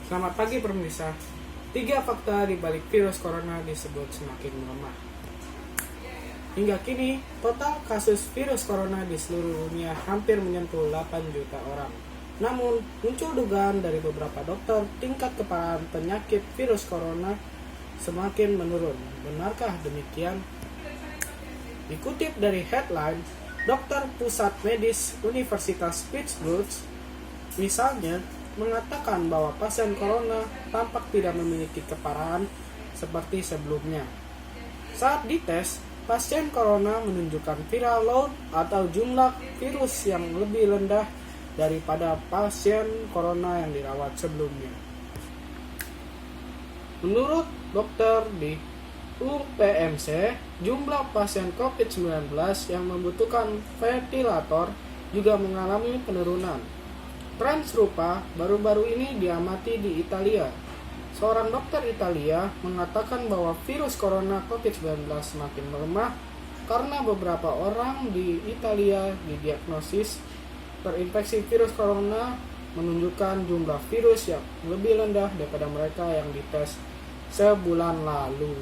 Selamat pagi pemirsa. 3 fakta di balik virus corona disebut semakin melemah. Hingga kini, total kasus virus corona di seluruh dunia hampir menyentuh 8 juta orang. Namun, muncul dugaan dari beberapa dokter tingkat keparahan penyakit virus corona semakin menurun. Benarkah demikian? Dikutip dari headline, Dokter Pusat Medis Universitas Pittsburgh misalnya mengatakan bahwa pasien corona tampak tidak memiliki keparahan seperti sebelumnya. Saat dites, pasien corona menunjukkan viral load atau jumlah virus yang lebih rendah daripada pasien corona yang dirawat sebelumnya. Menurut dokter di UPMC, jumlah pasien COVID-19 yang membutuhkan ventilator juga mengalami penurunan. Tren serupa baru-baru ini diamati di Italia. Seorang dokter Italia mengatakan bahwa virus corona COVID-19 semakin melemah karena beberapa orang di Italia didiagnosis terinfeksi virus corona menunjukkan jumlah virus yang lebih rendah daripada mereka yang dites sebulan lalu.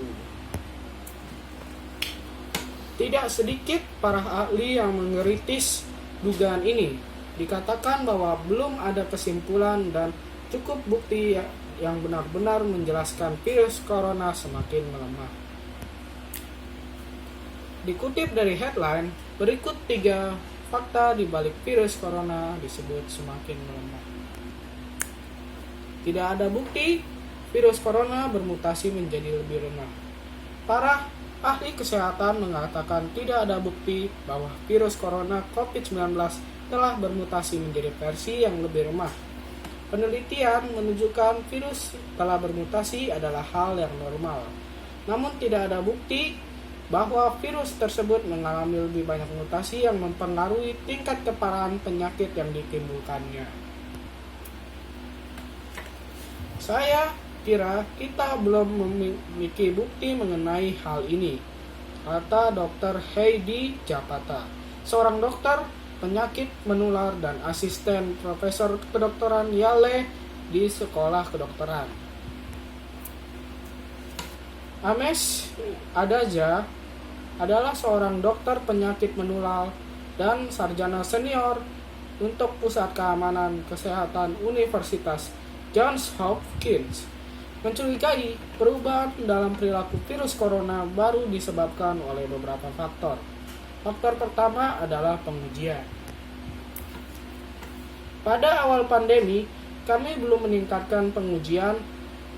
Tidak sedikit para ahli yang mengkritis dugaan ini. Dikatakan bahwa belum ada kesimpulan dan cukup bukti yang benar-benar menjelaskan virus corona semakin melemah. Dikutip dari headline, berikut 3 fakta di balik virus corona disebut semakin melemah. Tidak ada bukti virus corona bermutasi menjadi lebih lemah. Para ahli kesehatan mengatakan tidak ada bukti bahwa virus corona COVID-19 telah bermutasi menjadi versi yang lebih lemah. Penelitian menunjukkan virus telah bermutasi adalah hal yang normal. Namun tidak ada bukti bahwa virus tersebut mengalami lebih banyak mutasi yang mempengaruhi tingkat keparahan penyakit yang ditimbulkannya. Saya kira kita belum memiliki bukti mengenai hal ini, kata Dr. Heidi Zapata, seorang dokter penyakit menular dan asisten profesor kedokteran Yale di sekolah kedokteran. Ames Adaja adalah seorang dokter penyakit menular dan sarjana senior untuk Pusat Keamanan Kesehatan Universitas Johns Hopkins, mencurigai perubahan dalam perilaku virus corona baru disebabkan oleh beberapa faktor. Faktor pertama adalah pengujian. Pada awal pandemi, kami belum meningkatkan pengujian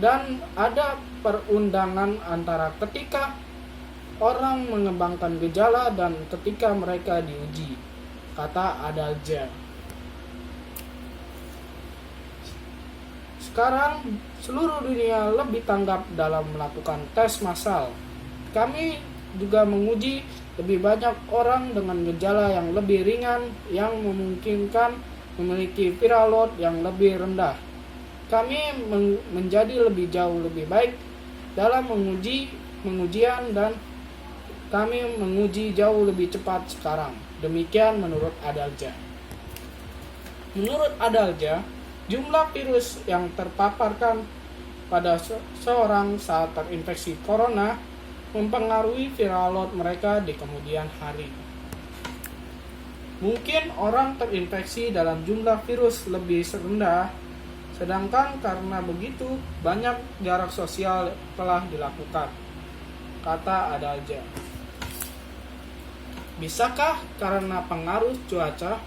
dan ada perundangan antara ketika orang mengembangkan gejala dan ketika mereka diuji, kata Adalja. Sekarang, seluruh dunia lebih tanggap dalam melakukan tes massal. Kami juga menguji lebih banyak orang dengan gejala yang lebih ringan yang memungkinkan memiliki viral load yang lebih rendah. Kami menjadi lebih jauh lebih baik dalam pengujian dan kami menguji jauh lebih cepat sekarang. Demikian menurut Adalja. Menurut Adalja, jumlah virus yang terpaparkan pada seorang saat terinfeksi corona mempengaruhi viral load mereka di kemudian hari. Mungkin orang terinfeksi dalam jumlah virus lebih rendah, sedangkan karena begitu banyak jarak sosial telah dilakukan, kata Adalja. Bisakah karena pengaruh cuaca?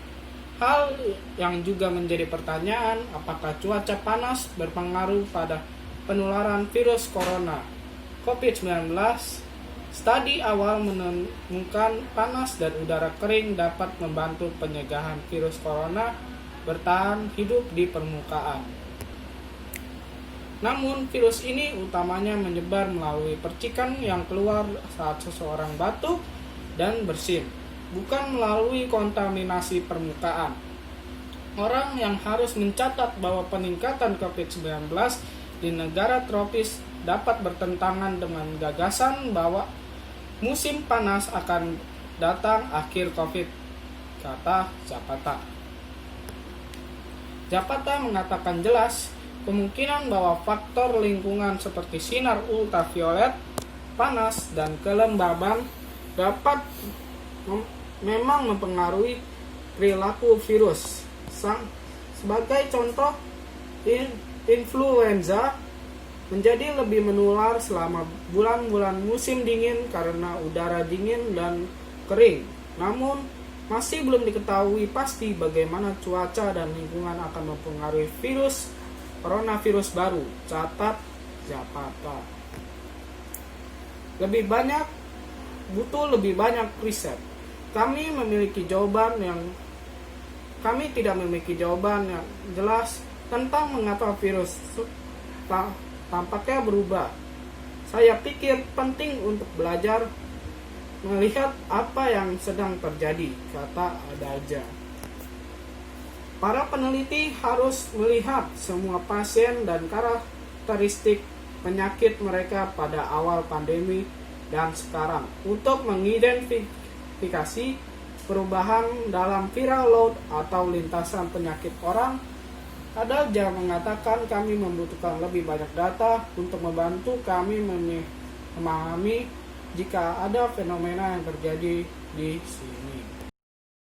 Hal yang juga menjadi pertanyaan, apakah cuaca panas berpengaruh pada penularan virus corona COVID-19? Studi awal menemukan panas dan udara kering dapat membantu pencegahan virus corona bertahan hidup di permukaan. Namun virus ini utamanya menyebar melalui percikan yang keluar saat seseorang batuk dan bersin, bukan melalui kontaminasi permukaan. Orang yang harus mencatat bahwa peningkatan COVID-19 di negara tropis dapat bertentangan dengan gagasan bahwa musim panas akan datang akhir COVID, kata Zapata. Zapata mengatakan jelas kemungkinan bahwa faktor lingkungan seperti sinar ultraviolet, panas, dan kelembaban dapat memang mempengaruhi perilaku virus. Sebagai contoh, influenza menjadi lebih menular selama bulan-bulan musim dingin karena udara dingin dan kering. Namun, masih belum diketahui pasti bagaimana cuaca dan lingkungan akan mempengaruhi coronavirus baru, catat Zapata. Butuh lebih banyak riset. Kami tidak memiliki jawaban yang jelas tentang mengapa virus tampaknya berubah. Saya pikir penting untuk belajar melihat apa yang sedang terjadi, kata Adaja. Para peneliti harus melihat semua pasien dan karakteristik penyakit mereka pada awal pandemi dan sekarang untuk mengidentifikasi perubahan dalam viral load atau lintasan penyakit orang. Adaja mengatakan kami membutuhkan lebih banyak data untuk membantu kami memahami jika ada fenomena yang terjadi di sini.